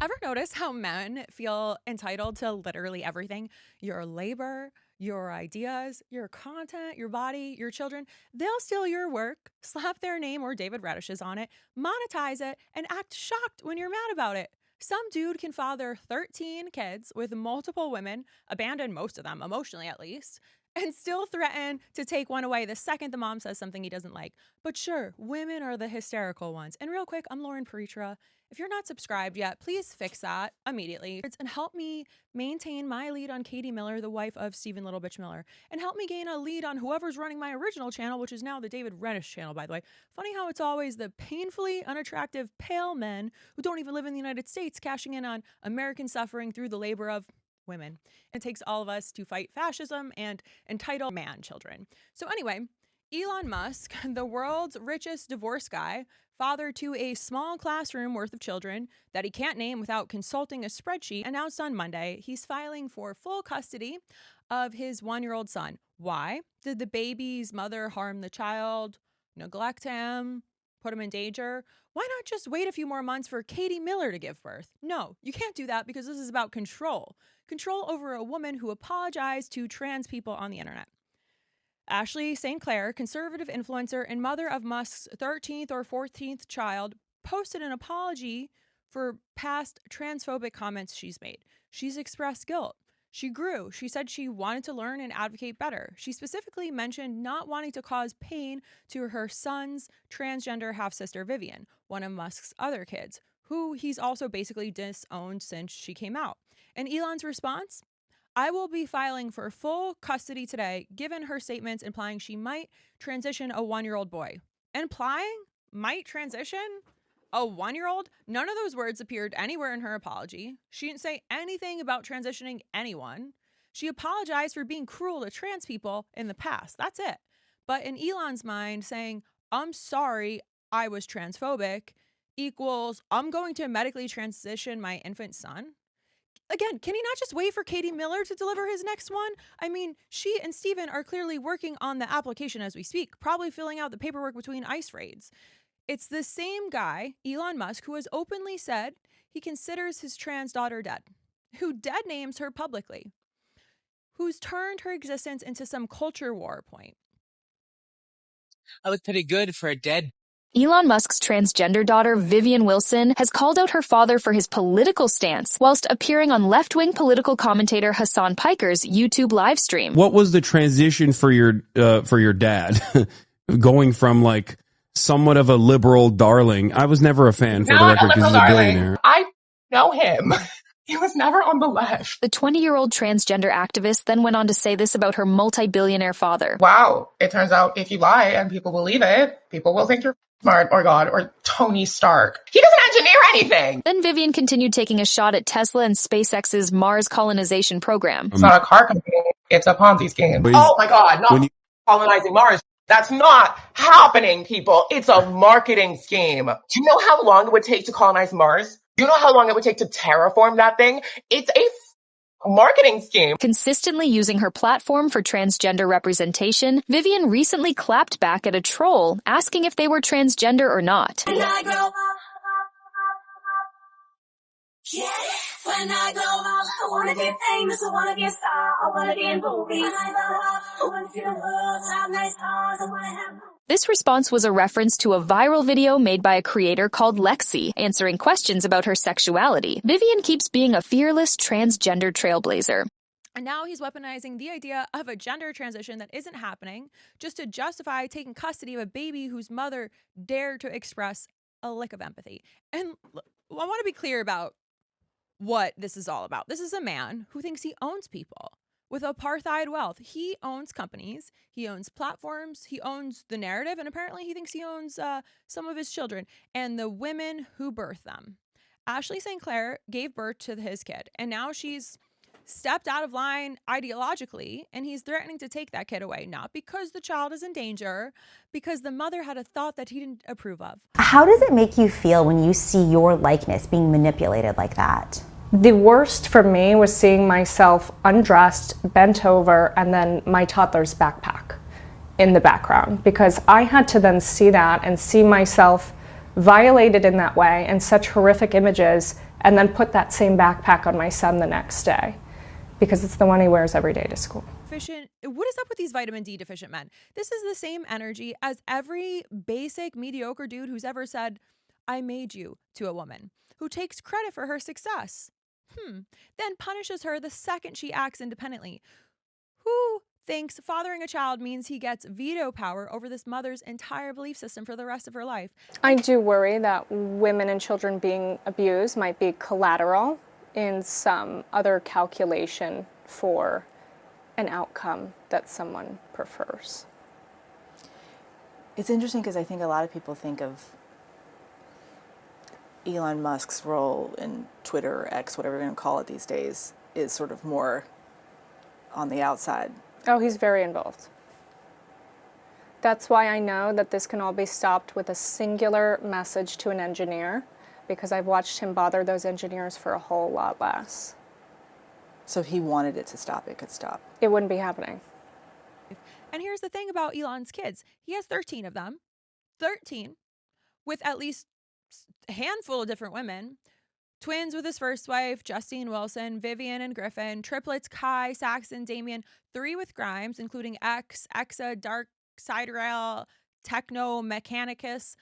Ever notice how men feel entitled to literally everything? Your labor, your ideas, your content, your body, your children. They'll steal your work, slap their name or David Radish's on it, monetize it, and act shocked when you're mad about it. Some dude can father 13 kids with multiple women, abandon most of them, emotionally at least, and still threaten to take one away the second the mom says something he doesn't like. But sure, women are the hysterical ones. And real quick, I'm Lauren Paritra. If you're not subscribed yet, please fix that immediately and help me maintain my lead on Katie Miller, the wife of Stephen Little Bitch Miller, and help me gain a lead on whoever's running my original channel, which is now the David Redish channel, by the way. Funny how it's always the painfully unattractive, pale men who don't even live in the United States cashing in on American suffering through the labor of women. It takes all of us to fight fascism and entitle man children. So anyway, Elon Musk, the world's richest divorce guy, father to a small classroom worth of children that he can't name without consulting a spreadsheet, announced on Monday he's filing for full custody of his 1-year-old son. Why? Did the baby's mother harm the child, neglect him, put him in danger? Why not just wait a few more months for Katie Miller to give birth? No, you can't do that because this is about control. Control over a woman who apologized to trans people on the internet. Ashley St. Clair, conservative influencer and mother of Musk's 13th or 14th child, posted an apology for past transphobic comments she's made. She's expressed guilt. She grew. She said she wanted to learn and advocate better. She specifically mentioned not wanting to cause pain to her son's transgender half-sister Vivian, one of Musk's other kids, who he's also basically disowned since she came out. And Elon's response? I will be filing for full custody today, given her statements implying she might transition a 1-year-old boy. Implying might transition a 1-year-old? None of those words appeared anywhere in her apology. She didn't say anything about transitioning anyone. She apologized for being cruel to trans people in the past. That's it. But in Elon's mind, saying, I'm sorry, I was transphobic, equals, I'm going to medically transition my infant son. Again, can he not just wait for Katie Miller to deliver his next one? I mean, she and Steven are clearly working on the application as we speak, probably filling out the paperwork between ICE raids. It's the same guy, Elon Musk, who has openly said he considers his trans daughter dead, who dead names her publicly, who's turned her existence into some culture war point. I look pretty good for a dead. Elon Musk's transgender daughter, Vivian Wilson, has called out her father for his political stance, whilst appearing on left-wing political commentator Hassan Piker's YouTube livestream. What was the transition for your dad? Going from like somewhat of a liberal darling. I was never a fan, for the record, because he's a billionaire. I know him. He was never on the left. The 20-year-old transgender activist then went on to say this about her multi-billionaire father. Wow, it turns out if you lie and people believe it, people will think you're smart or God or Tony Stark. He doesn't engineer anything. Then Vivian continued taking a shot at Tesla and SpaceX's Mars colonization program. It's not a car company. It's a Ponzi scheme. Oh my God, not colonizing Mars. That's not happening, people. It's a marketing scheme. Do you know how long it would take to colonize Mars? Do you know how long it would take to terraform that thing? It's a marketing scheme. Consistently using her platform for transgender representation, Vivian recently clapped back at a troll asking if they were transgender or not. When I grow up, yeah. When I grow up, I wanna get famous, I wanna get star, I wanna get in movies. When I grow up, I wanna see the world, have nice cars, I wanna have. This response was a reference to a viral video made by a creator called Lexi, answering questions about her sexuality. Vivian keeps being a fearless transgender trailblazer. And now he's weaponizing the idea of a gender transition that isn't happening just to justify taking custody of a baby whose mother dared to express a lick of empathy. And I want to be clear about what this is all about. This is a man who thinks he owns people with apartheid wealth. He owns companies, he owns platforms, he owns the narrative, and apparently he thinks he owns some of his children and the women who birth them. Ashley St. Clair gave birth to his kid, and now she's stepped out of line ideologically, and he's threatening to take that kid away, not because the child is in danger, because the mother had a thought that he didn't approve of. How does it make you feel when you see your likeness being manipulated like that? The worst for me was seeing myself undressed, bent over, and then my toddler's backpack in the background, because I had to then see that and see myself violated in that way and such horrific images and then put that same backpack on my son the next day because it's the one he wears every day to school. What is up with these vitamin D deficient men? This is the same energy as every basic mediocre dude who's ever said, I made you, to a woman, who takes credit for her success. Then punishes her the second she acts independently. Who thinks fathering a child means he gets veto power over this mother's entire belief system for the rest of her life? I do worry that women and children being abused might be collateral in some other calculation for an outcome that someone prefers. It's interesting because I think a lot of people think of Elon Musk's role in Twitter or X, whatever we're going to call it these days, is sort of more on the outside. Oh, he's very involved. That's why I know that this can all be stopped with a singular message to an engineer, because I've watched him bother those engineers for a whole lot less. So if he wanted it to stop, it could stop. It wouldn't be happening. And here's the thing about Elon's kids. He has 13 of them. 13 with at least a handful of different women. Twins with his first wife, Justine Wilson, Vivian and Griffin. Triplets, Kai, Saxon, Damien. 3 with Grimes, including X, Exa, Dark, Sidereal, Techno, Mechanicus.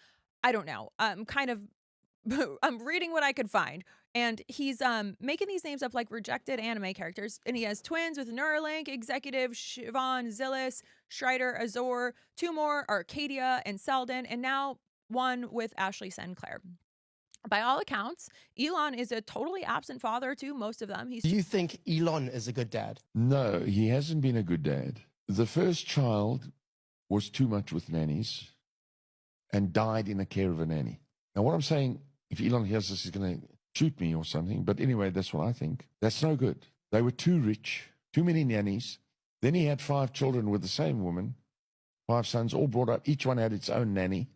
I don't know. I'm reading what I could find. And he's making these names up like rejected anime characters. And he has twins with Neuralink, Executive, Siobhan, Zillis, Schreider, Azor, 2 more, Arcadia and Selden, and now 1 with Ashley Sinclair. By all accounts, Elon is a totally absent father to most of them. Do you think Elon is a good dad? No, he hasn't been a good dad. The first child was too much with nannies and died in the care of a nanny. Now, what I'm saying, if Elon hears this, he's going to shoot me or something. But anyway, that's what I think. That's no good. They were too rich, too many nannies. Then he had 5 children with the same woman, 5 sons, all brought up. Each one had its own nanny.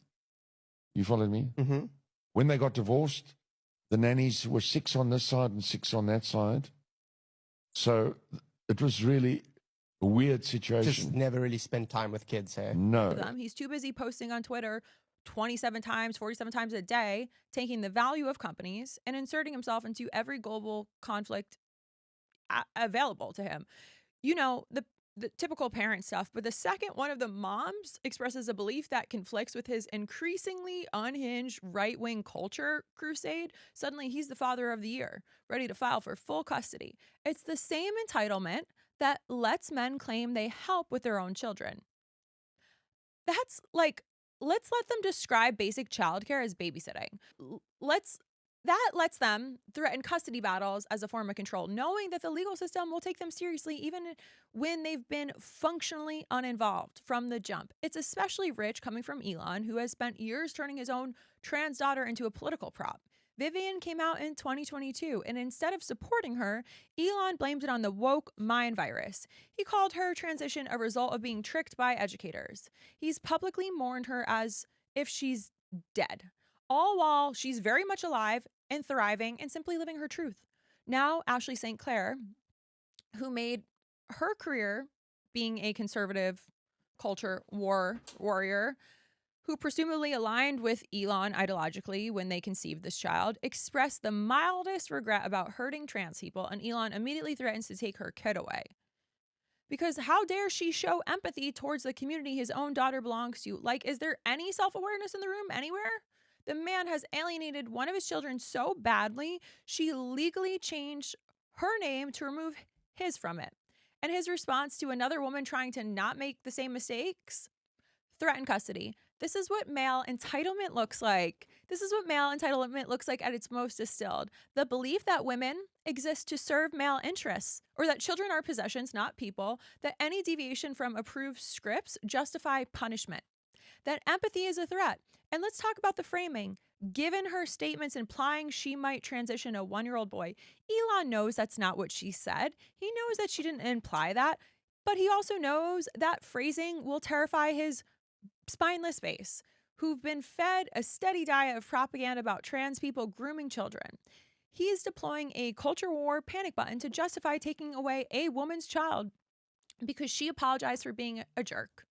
You followed me? Mm-hmm. When they got divorced, the nannies were 6 on this side and 6 on that side. So it was really a weird situation. Just never really spent time with kids, hey? No. He's too busy posting on Twitter 27 times, 47 times a day, taking the value of companies and inserting himself into every global conflict available to him. You know, the typical parent stuff, but the second one of the moms expresses a belief that conflicts with his increasingly unhinged right-wing culture crusade, suddenly he's the father of the year, ready to file for full custody. It's the same entitlement that lets men claim they help with their own children. That's like, let's let them describe basic childcare as babysitting. That lets them threaten custody battles as a form of control, knowing that the legal system will take them seriously even when they've been functionally uninvolved from the jump. It's especially rich coming from Elon, who has spent years turning his own trans daughter into a political prop. Vivian came out in 2022, and instead of supporting her, Elon blamed it on the woke mind virus. He called her transition a result of being tricked by educators. He's publicly mourned her as if she's dead, all while she's very much alive and thriving and simply living her truth. Now, Ashley St. Clair, who made her career being a conservative culture warrior, who presumably aligned with Elon ideologically when they conceived this child, expressed the mildest regret about hurting trans people, and Elon immediately threatens to take her kid away. Because how dare she show empathy towards the community his own daughter belongs to? Like, is there any self-awareness in the room anywhere? The man has alienated one of his children so badly, she legally changed her name to remove his from it. And his response to another woman trying to not make the same mistakes? Threaten custody. This is what male entitlement looks like. This is what male entitlement looks like at its most distilled. The belief that women exist to serve male interests, or that children are possessions, not people, that any deviation from approved scripts justify punishment, that empathy is a threat. And let's talk about the framing. Given her statements implying she might transition a 1-year-old boy, Elon knows that's not what she said. He knows that she didn't imply that, but he also knows that phrasing will terrify his spineless base, who've been fed a steady diet of propaganda about trans people grooming children. He is deploying a culture war panic button to justify taking away a woman's child because she apologized for being a jerk.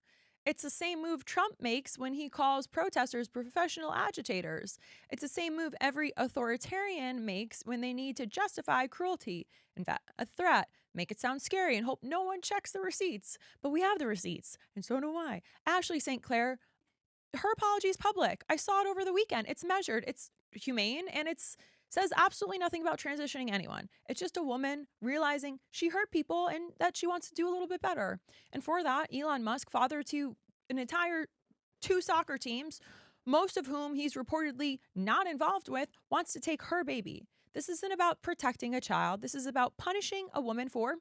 It's the same move Trump makes when he calls protesters professional agitators. It's the same move every authoritarian makes when they need to justify cruelty. In fact, a threat, make it sound scary and hope no one checks the receipts. But we have the receipts, and so do I. Ashley St. Clair, her apology is public. I saw it over the weekend. It's measured, it's humane, and it's says absolutely nothing about transitioning anyone. It's just a woman realizing she hurt people and that she wants to do a little bit better. And for that, Elon Musk, father to an entire 2 soccer teams, most of whom he's reportedly not involved with, wants to take her baby. This isn't about protecting a child. This is about punishing a woman for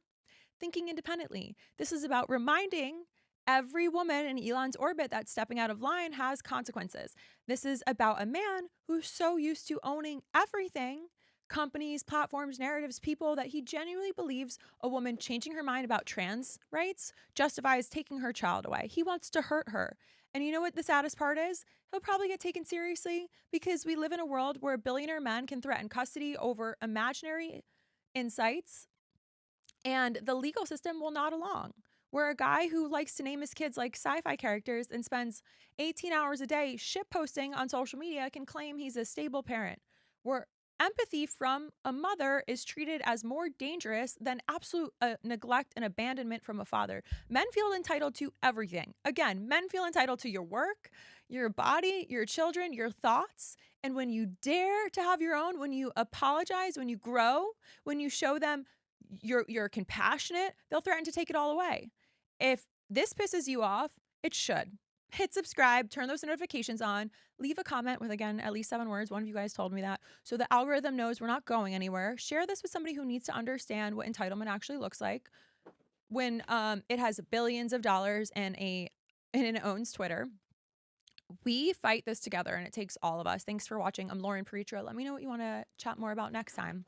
thinking independently. This is about reminding every woman in Elon's orbit that stepping out of line has consequences. This is about a man who's so used to owning everything, companies, platforms, narratives, people, that he genuinely believes a woman changing her mind about trans rights justifies taking her child away. He wants to hurt her. And you know what the saddest part is? He'll probably get taken seriously because we live in a world where billionaire men can threaten custody over imaginary insights, and the legal system will nod along. Where a guy who likes to name his kids like sci-fi characters and spends 18 hours a day shitposting on social media can claim he's a stable parent. Where empathy from a mother is treated as more dangerous than absolute neglect and abandonment from a father. Men feel entitled to everything. Again, men feel entitled to your work, your body, your children, your thoughts. And when you dare to have your own, when you apologize, when you grow, when you show them you're compassionate, they'll threaten to take it all away. If this pisses you off, it should. Hit subscribe, turn those notifications on, leave a comment with, again, at least 7 words. One of you guys told me that. So the algorithm knows we're not going anywhere. Share this with somebody who needs to understand what entitlement actually looks like when it has billions of dollars and it owns Twitter. We fight this together, and it takes all of us. Thanks for watching. I'm Lauren Peritra. Let me know what you want to chat more about next time.